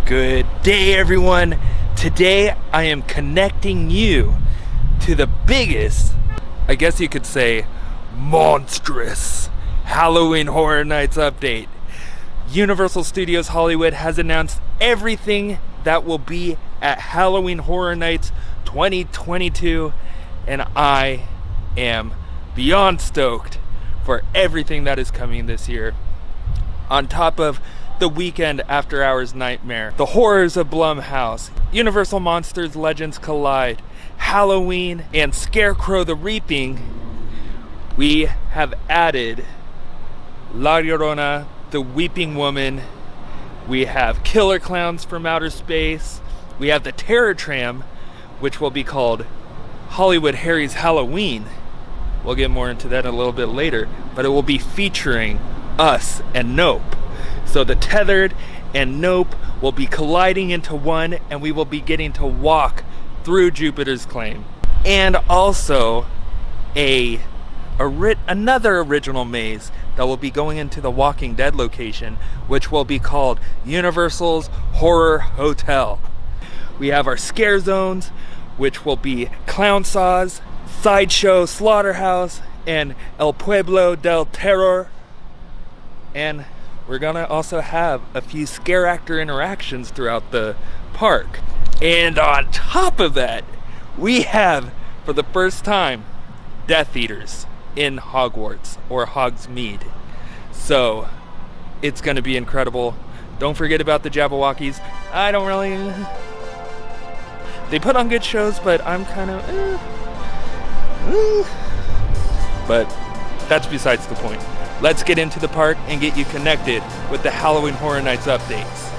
Good day, everyone. Today I am connecting you to the biggest, I guess you could say, monstrous Halloween Horror Nights update. Universal Studios Hollywood has announced everything that will be at Halloween Horror Nights 2022, and I am beyond stoked for everything that is coming this year. On top of the weekend after hours nightmare, the horrors of Blumhouse, Universal Monsters Legends Collide, Halloween, and Scarecrow the Reaping, we have added La Llorona, the Weeping Woman. We have Killer Clowns from Outer Space. We have the Terror Tram, which will be called Hollywood Harry's Halloween. We'll get more into that a little bit later, but it will be featuring us and Nope. So the Tethered and Nope will be colliding into one, and we will be getting to walk through Jupiter's Claim. And also another original maze that will be going into the Walking Dead location, which will be called Universal's Horror Hotel. We have our scare zones, which will be Clown Saws, Sideshow Slaughterhouse, and El Pueblo del Terror. And we're gonna also have a few scare actor interactions throughout the park. And on top of that, we have, for the first time, Death Eaters in Hogwarts, or Hogsmeade. So it's gonna be incredible. Don't forget about the Jabberwockies. They put on good shows, but I'm kind of but that's besides the point. Let's get into the park and get you connected with the Halloween Horror Nights updates.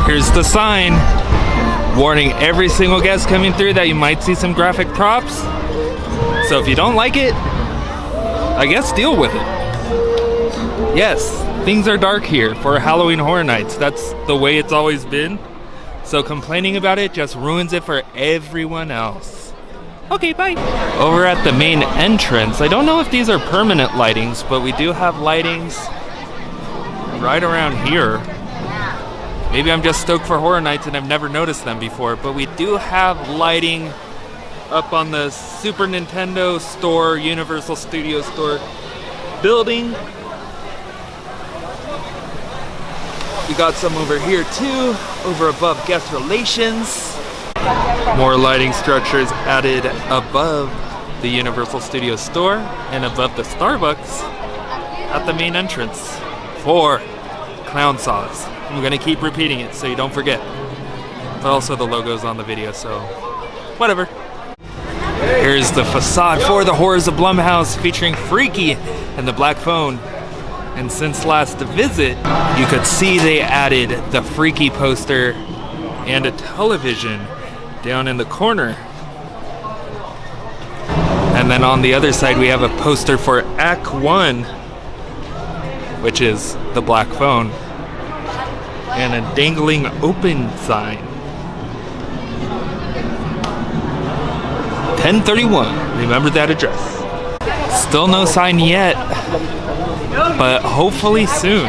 Here's the sign warning every single guest coming through that you might see some graphic props. So if you don't like it, I guess deal with it. Yes, things are dark here for Halloween Horror Nights. That's the way it's always been. So complaining about it just ruins it for everyone else. Okay, bye. Over at the main entrance, I don't know if these are permanent lightings, but we do have lightings right around here. Maybe I'm just stoked for Horror Nights and I've never noticed them before, but we do have lighting up on the Super Nintendo store, Universal Studios store building. We got some over here too, over above guest relations. More lighting structures added above the Universal Studios store and above the Starbucks at the main entrance for Clown Saws. I'm gonna keep repeating it so you don't forget. But also the logo's on the video, so whatever. Here's the facade for the Horrors of Blumhouse featuring Freaky and the Black Phone. And since last visit, you could see they added the Freaky poster and a television down in the corner. And then on the other side, we have a poster for Act 1, which is the Black Phone, and a dangling open sign. 1031, remember that address. Still no sign yet, but hopefully soon.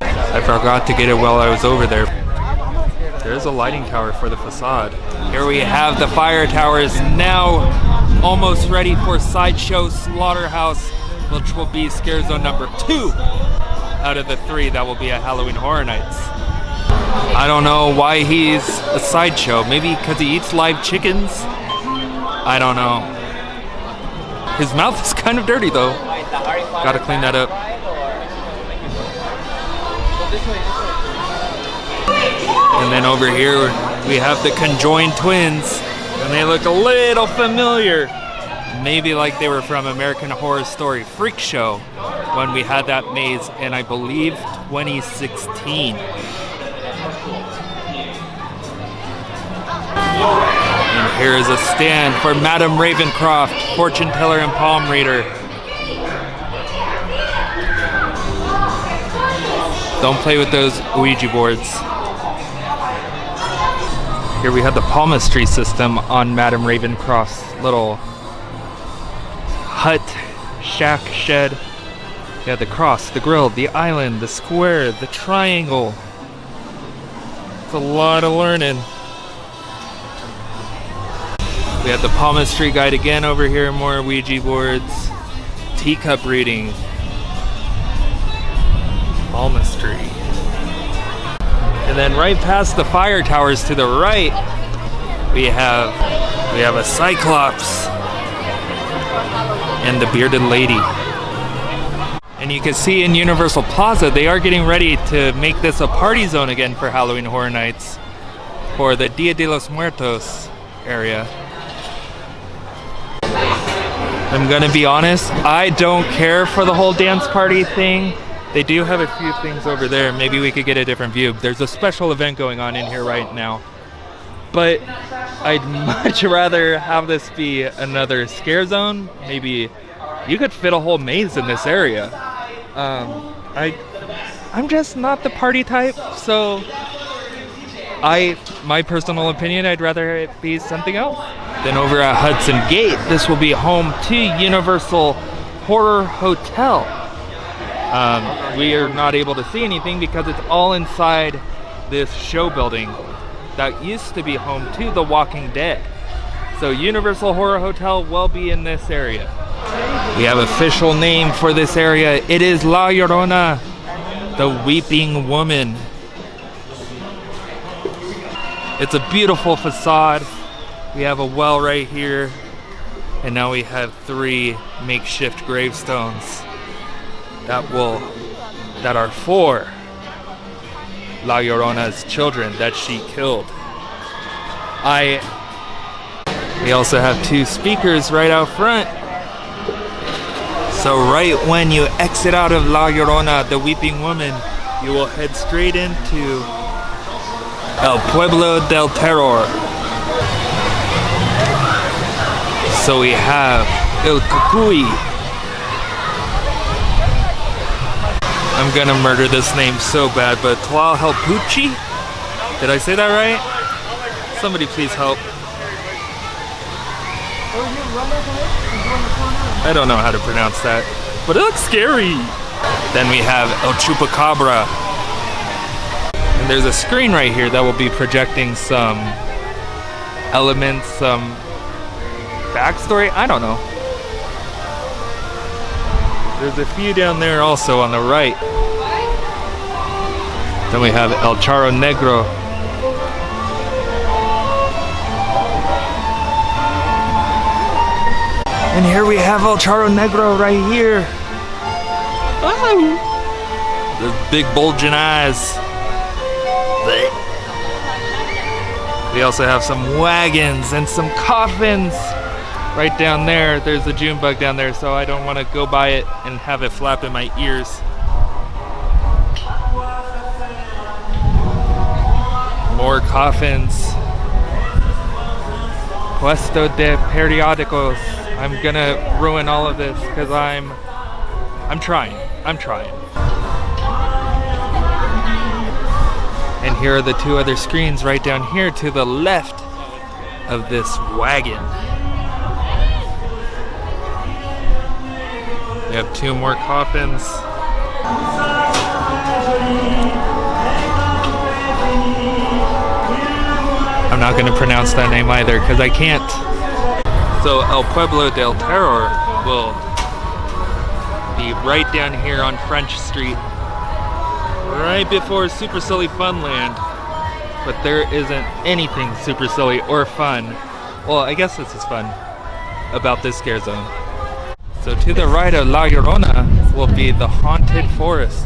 I forgot to get it while I was over there. There's a lighting tower for the facade. Here we have the fire towers now almost ready for Sideshow Slaughterhouse, which will be scare zone number 2 out of the 3 that will be at Halloween Horror Nights. I don't know why he's a sideshow. Maybe because he eats live chickens? I don't know. His mouth is kind of dirty though. Gotta clean that up. And then over here we have the conjoined twins, and they look a little familiar. Maybe like they were from American Horror Story Freak Show when we had that maze in, I believe, 2016. And here is a stand for Madame Ravencroft, fortune teller and palm reader. Don't play with those Ouija boards. Here we have the palmistry system on Madame Ravencroft's little hut, shack, shed. Yeah, the cross, the grill, the island, the square, the triangle. It's a lot of learning. We have the palmistry guide again over here, more Ouija boards. Teacup reading. Palmistry. And then right past the fire towers to the right, we have a Cyclops and the bearded lady. And you can see in Universal Plaza, they are getting ready to make this a party zone again for Halloween Horror Nights for the Dia de los Muertos area. I'm gonna be honest, I don't care for the whole dance party thing. They do have a few things over there. Maybe we could get a different view. There's a special event going on in here right now. But I'd much rather have this be another scare zone. Maybe you could fit a whole maze in this area. I'm just not the party type, so my personal opinion, I'd rather it be something else. Then over at Hudson Gate, this will be home to Universal Horror Hotel. We are not able to see anything because it's all inside this show building that used to be home to The Walking Dead. So Universal Horror Hotel will be in this area. We have official name for this area. It is La Llorona, the Weeping Woman. It's a beautiful facade. We have a well right here, and now we have 3 makeshift gravestones that are for La Llorona's children that she killed. We also have 2 speakers right out front. So right when you exit out of La Llorona, the Weeping Woman, you will head straight into El Pueblo del Terror. So we have El Cucuy. I'm gonna murder this name so bad, but Tlalhelpuchi? Did I say that right? Somebody please help. I don't know how to pronounce that, but it looks scary. Then we have El Chupacabra. And there's a screen right here that will be projecting some elements, some backstory, I don't know. There's a few down there also on the right. Then we have El Charro Negro. And here we have El Charro Negro right here. Oh, those big bulging eyes. We also have some wagons and some coffins. Right down there, there's a June bug down there, so I don't want to go by it and have it flap in my ears. More coffins. Puesto de periódicos. I'm gonna ruin all of this because I'm trying. And here are the 2 other screens right down here to the left of this wagon. We have 2 more coffins. I'm not going to pronounce that name either because I can't. So El Pueblo del Terror will be right down here on French Street, right before Super Silly Funland. But there isn't anything super silly or fun. Well, I guess this is fun about this scare zone. So to the right of La Llorona will be the Haunted Forest.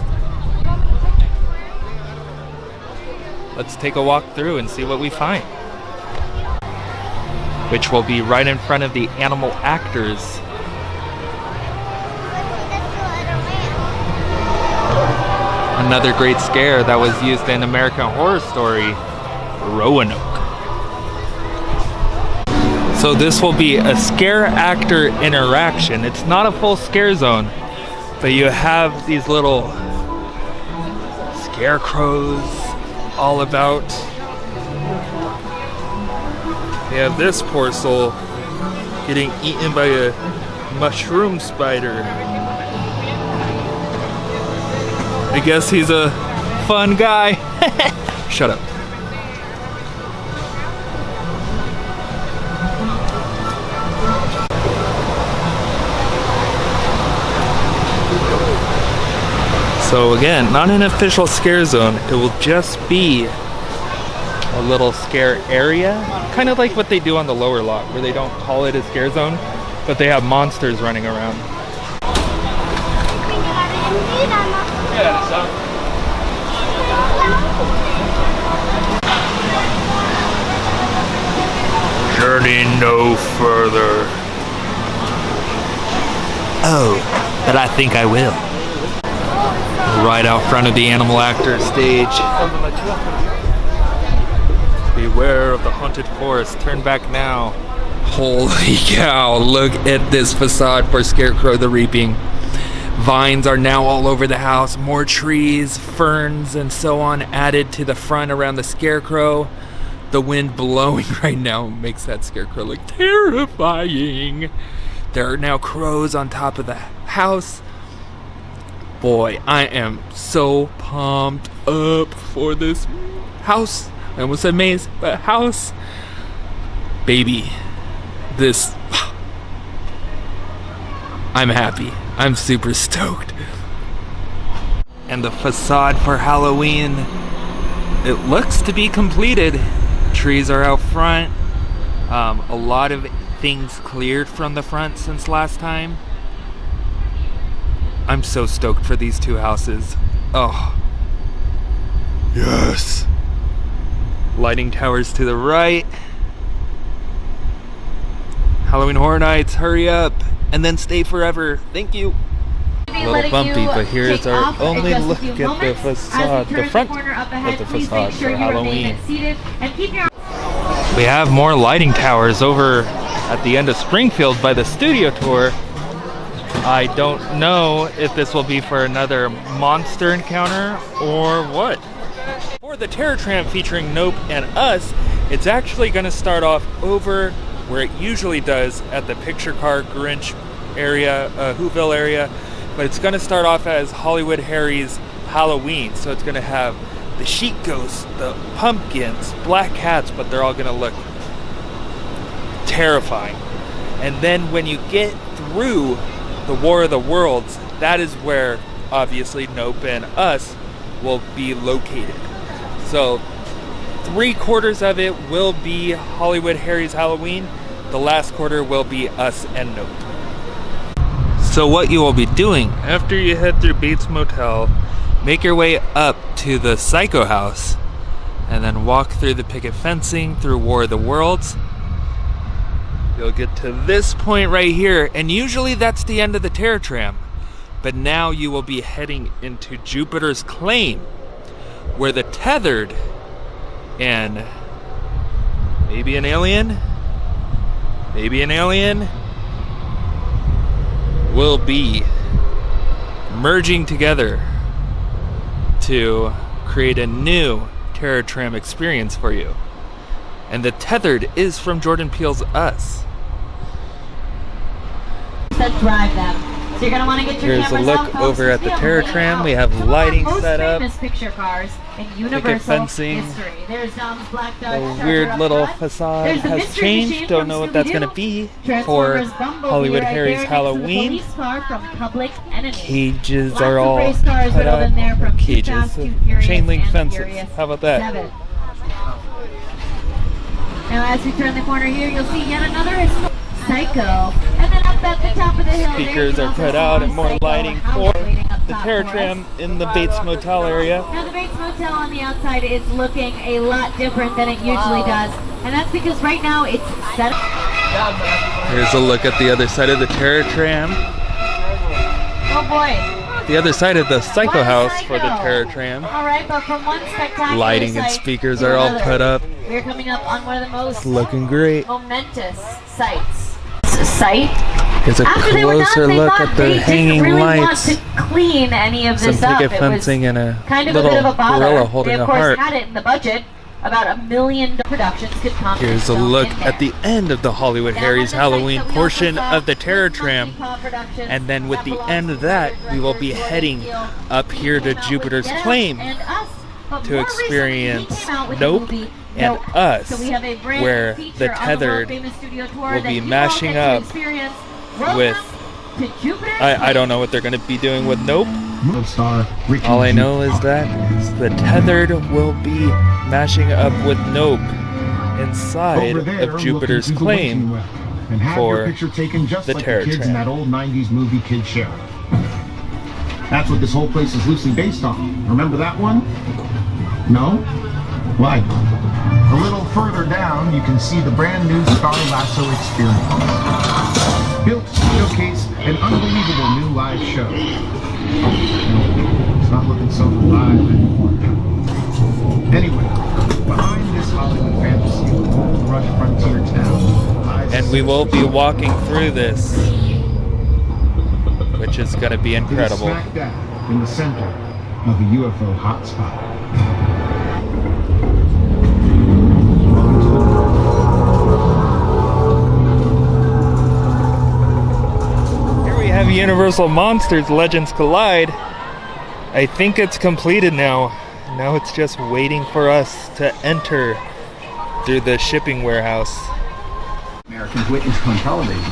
Let's take a walk through and see what we find. Which will be right in front of the animal actors. Another great scare that was used in American Horror Story, Roanoke. So this will be a scare actor interaction. It's not a full scare zone, but you have these little Scarecrow's all about. We have this poor soul getting eaten by a mushroom spider. I guess he's a fun guy. Shut up. So again, not an official scare zone. It will just be a little scare area. Kind of like what they do on the lower lot, where they don't call it a scare zone, but they have monsters running around. Journey no further. Oh, but I think I will. Right out front of the animal actor stage. Beware of the haunted forest. Turn back now. Holy cow, look at this facade for Scarecrow the Reaping. Vines are now all over the house. More trees, ferns, and so on added to the front around the Scarecrow. The wind blowing right now makes that Scarecrow look terrifying. There are now crows on top of the house. Boy, I am so pumped up for this house. I almost said maze, but house. Baby, this... I'm happy. I'm super stoked. And the facade for Halloween, it looks to be completed. Trees are out front. A lot of things cleared from the front since last time. I'm so stoked for these two houses. Oh. Yes. Lighting towers to the right. Halloween Horror Nights, hurry up. And then stay forever. Thank you. A little bumpy, but here's our only look at the facade, the front of the facade for Halloween. We have more lighting towers over at the end of Springfield by the studio tour. I don't know if this will be for another monster encounter or what. For the Terror Tram featuring Nope and Us, it's actually going to start off over where it usually does at the Picture Car Grinch area, Whoville area, but it's going to start off as Hollywood Harry's Halloween. So it's going to have the sheet ghosts, the pumpkins, black cats, but they're all going to look terrifying. And then when you get through the War of the Worlds, that is where obviously Nope and Us will be located. So 3/4 of it will be Hollywood Harry's Halloween. The last quarter will be Us and Nope. So what you will be doing after you head through Bates Motel, make your way up to the Psycho House, and then walk through the picket fencing through War of the Worlds. You'll get to this point right here, and usually that's the end of the Terror Tram. But now you will be heading into Jupiter's Claim, where the tethered and maybe an alien will be merging together to create a new Terror Tram experience for you. And the tethered is from Jordan Peele's Us. Drive them. So you're going to want to get your Here's a look over at the Terror Tram. We have lighting set up. Picture cars in Universal fencing. history. There's Black Dog, A weird little facade has changed. Don't know what that's going to be for Hollywood Harry's Halloween. Cages are all put up. Cages, chain link fences. How about that? Now as we turn the corner here, you'll see yet another Psycho. And then up at the top of the hill, speakers are put out and more lighting for the Terror Tram in the Bates Motel area. Now the Bates Motel on the outside is looking a lot different than it usually does. And that's because right now it's set up. Here's a look at the other side of the Terror Tram. Oh boy. The other side of the Psycho House for the Terror Tram. Alright, but from one spectacular lighting and speakers are all put up. We're coming up on one of the most looking great momentous sights. Sight Here's a after they were done, closer they look thought at the they hanging didn't really lights. want to clean any of Some this up. picket It was fencing and a kind of a little bit of a bother. gorilla holding They a of course heart. had it in the budget. About $1 million productions could come. Here's a and film look in there. at the end of the Hollywood Down Harry's on the sites Halloween that we portion also saw, of the Terror Monkey Tram. Paw Productions, And then with that the belongs end to of that, we will be director Jordan heading Peele, up here to came out with Jupiter's Get Out Claim and Us, but to more recently, he experience came out with the Nope movie and Nope. Us, So we have a brand where new feature the on Tethered world-famous studio tour will that be you all mashing get to up experience. with. Welcome to Jupiter's I don't know what they're going to be doing with Nope. All All I know is that the Tethered will be mashing up with Nope inside of Jupiter's Claim and have for your picture taken just the like Terror the kids Tram. in that old 90s movie Kid Show. That's what this whole place is loosely based on. Remember that one? No? Why? A little further down, you can see the brand new Star Lasso experience. Built to showcase an unbelievable new live show. It's not looking so live anymore. Anyway, behind this Hollywood fantasy, rush frontier town lies. And we will be walking through this, which is going to be It is incredible. smack dab in the center of a UFO hotspot. Here we have Universal Monsters Legends Collide. I think it's completed now. Now it's just waiting for us to enter through the shipping warehouse. Americans witnessed on television.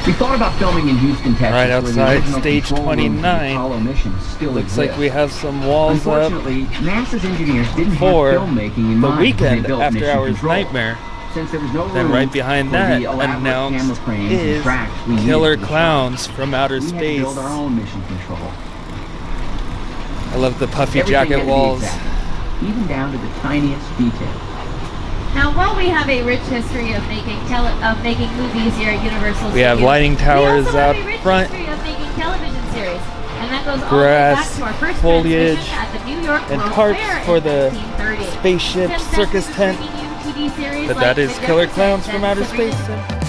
We thought about filming in Houston, Texas, Right where the outside original stage control room for the 29. Apollo mission still Looks exists. like we have some walls up Unfortunately, NASA's engineers didn't for have filmmaking in the mind when weekend they built after Mission hours Control. nightmare. Since there was no Then room right behind for that the elaborate announced camera frames and is tracks we needed Killer for the Clowns from Outer show, we had to Space. build our own mission control. I love the puffy Everything jacket had to be walls. exact, even down to the tiniest detail. Now, while we have a rich history of making movies here at Universal We have Studios, lighting towers we also out have a rich front. history of making television series, and that goes all the way Grass, back to our first foliage, transmission at the New York and World tarps Fair for in the 1930. spaceship Since then, circus we've tent. been bringing you TV series But like that is The Killer Jeffersons Clowns from and Outer Sabrina Space.